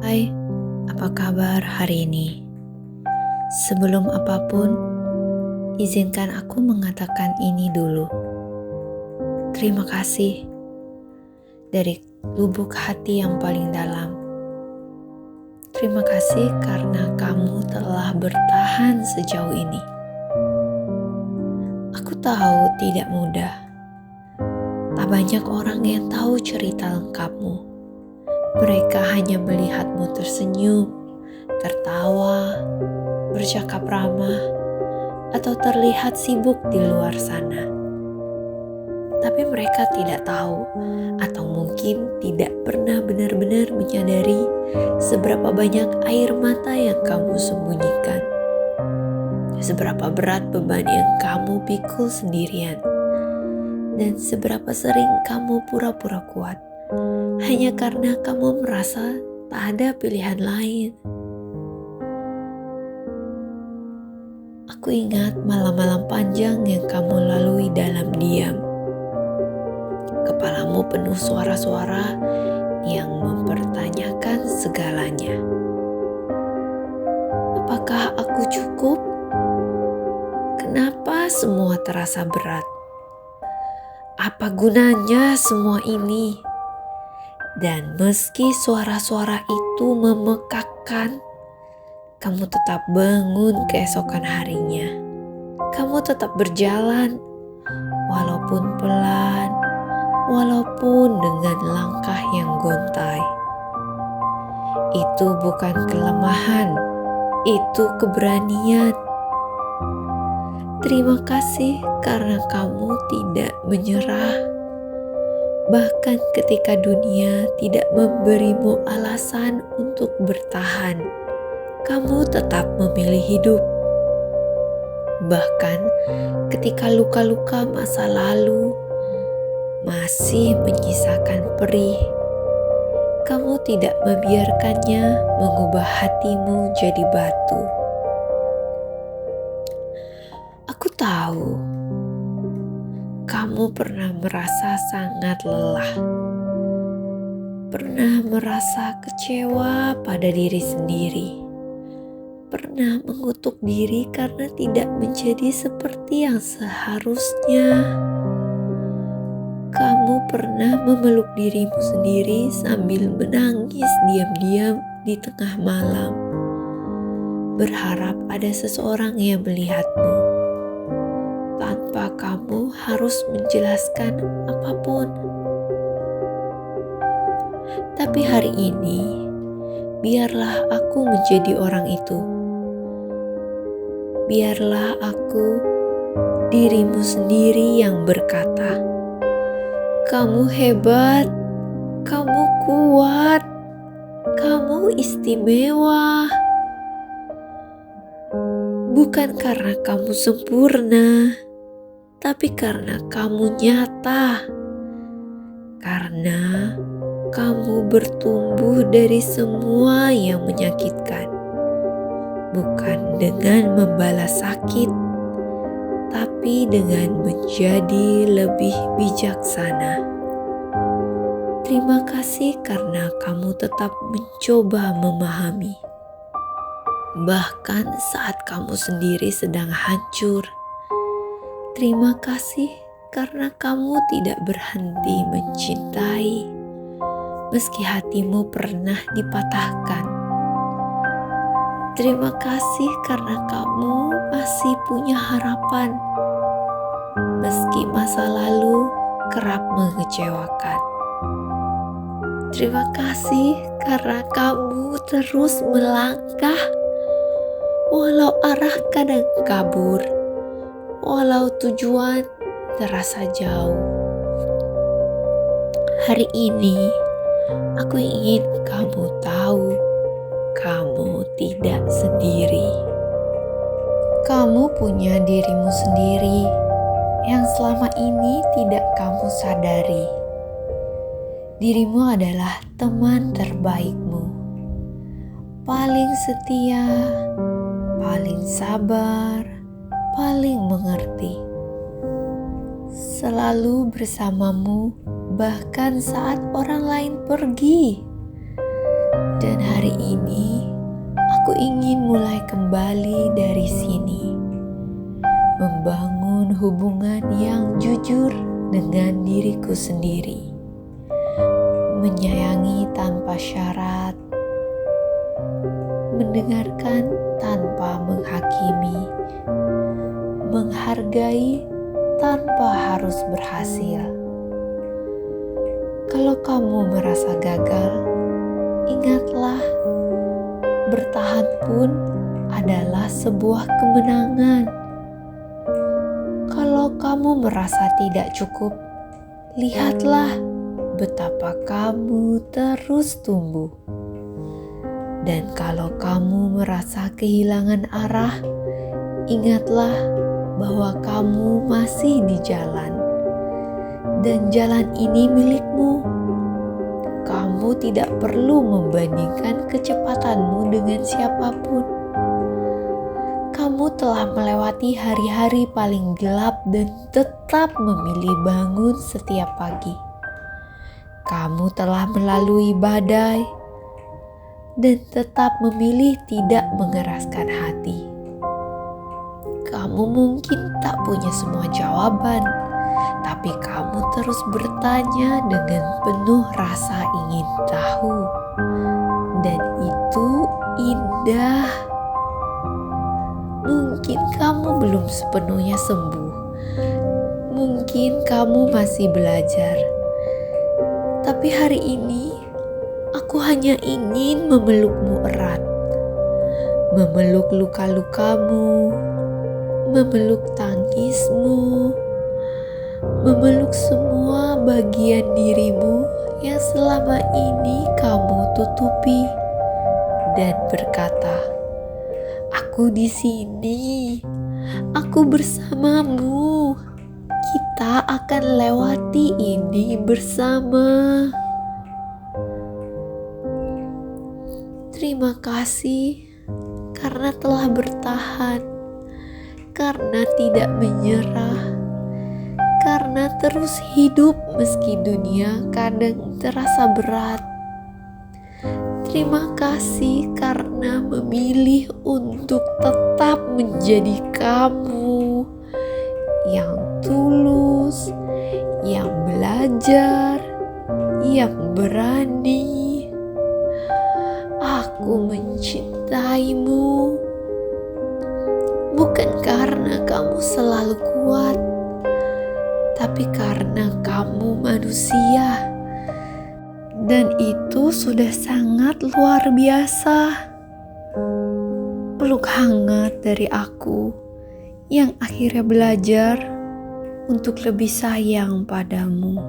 Hai, apa kabar hari ini? Sebelum apapun, izinkan aku mengatakan ini dulu. Terima kasih dari lubuk hati yang paling dalam. Terima kasih karena kamu telah bertahan sejauh ini. Aku tahu tidak mudah. Tak banyak orang yang tahu cerita lengkapmu. Mereka hanya melihatmu tersenyum, tertawa, bercakap ramah, atau terlihat sibuk di luar sana. Tapi mereka tidak tahu, atau mungkin tidak pernah benar-benar menyadari seberapa banyak air mata yang kamu sembunyikan. Seberapa berat beban yang kamu pikul sendirian. Dan seberapa sering kamu pura-pura kuat. Hanya karena kamu merasa tak ada pilihan lain. Aku ingat malam-malam panjang yang kamu lalui dalam diam. Kepalamu penuh suara-suara yang mempertanyakan segalanya. Apakah aku cukup? Kenapa semua terasa berat? Apa gunanya semua ini? Dan meski suara-suara itu memekakkan, kamu tetap bangun keesokan harinya. Kamu tetap berjalan, walaupun pelan, walaupun dengan langkah yang gontai. Itu bukan kelemahan, itu keberanian. Terima kasih karena kamu tidak menyerah. Bahkan ketika dunia tidak memberimu alasan untuk bertahan, kamu tetap memilih hidup. Bahkan ketika luka-luka masa lalu masih menyisakan perih, kamu tidak membiarkannya mengubah hatimu jadi batu. Aku tahu kamu pernah merasa sangat lelah, pernah merasa kecewa pada diri sendiri, pernah mengutuk diri karena tidak menjadi seperti yang seharusnya. Kamu pernah memeluk dirimu sendiri sambil menangis diam-diam di tengah malam, berharap ada seseorang yang melihatmu, tanpa kamu harus menjelaskan apapun. Tapi hari ini, biarlah aku menjadi orang itu. Biarlah aku, dirimu sendiri yang berkata, "Kamu hebat, kamu kuat, kamu istimewa." Bukan karena kamu sempurna, tapi karena kamu nyata. Karena kamu bertumbuh dari semua yang menyakitkan. Bukan dengan membalas sakit, tapi dengan menjadi lebih bijaksana. Terima kasih karena kamu tetap mencoba memahami. Bahkan saat kamu sendiri sedang hancur. Terima kasih karena kamu tidak berhenti mencintai, meski hatimu pernah dipatahkan. Terima kasih karena kamu masih punya harapan, meski masa lalu kerap mengecewakan. Terima kasih karena kamu terus melangkah, walau arah kadang kabur, walau tujuan terasa jauh. Hari ini, aku ingin kamu tahu, kamu tidak sendiri. Kamu punya dirimu sendiri yang selama ini tidak kamu sadari. Dirimu adalah teman terbaikmu, paling setia, paling sabar, paling mengerti. Selalu bersamamu bahkan saat orang lain pergi. Dan hari ini aku ingin mulai kembali dari sini, membangun hubungan yang jujur dengan diriku sendiri, menyayangi tanpa syarat, mendengarkan tanpa menghakimi, menghargai tanpa harus berhasil. Kalau kamu merasa gagal, ingatlah, bertahan pun adalah sebuah kemenangan. Kalau kamu merasa tidak cukup, lihatlah betapa kamu terus tumbuh. Dan kalau kamu merasa kehilangan arah, ingatlah bahwa kamu masih di jalan. Dan jalan ini milikmu. Kamu tidak perlu membandingkan kecepatanmu dengan siapapun. Kamu telah melewati hari-hari paling gelap dan tetap memilih bangun setiap pagi. Kamu telah melalui badai dan tetap memilih tidak mengeraskan hati. Kamu mungkin tak punya semua jawaban, tapi kamu terus bertanya dengan penuh rasa ingin tahu. Dan itu indah. Mungkin kamu belum sepenuhnya sembuh. Mungkin kamu masih belajar. Tapi hari ini, aku hanya ingin memelukmu erat. Memeluk luka-lukamu, memeluk tangismu, memeluk semua bagian dirimu yang selama ini kamu tutupi, dan berkata, "Aku di sini, aku bersamamu. Kita akan lewati ini bersama." Terima kasih karena telah bertahan, karena tidak menyerah, karena terus hidup meski dunia kadang terasa berat. Terima kasih karena memilih untuk tetap menjadi kamu yang tulus, yang belajar, yang berani. Aku mencintaimu bukan karena kamu selalu kuat, tapi karena kamu manusia. Dan itu sudah sangat luar biasa. Peluk hangat dari aku yang akhirnya belajar untuk lebih sayang padamu.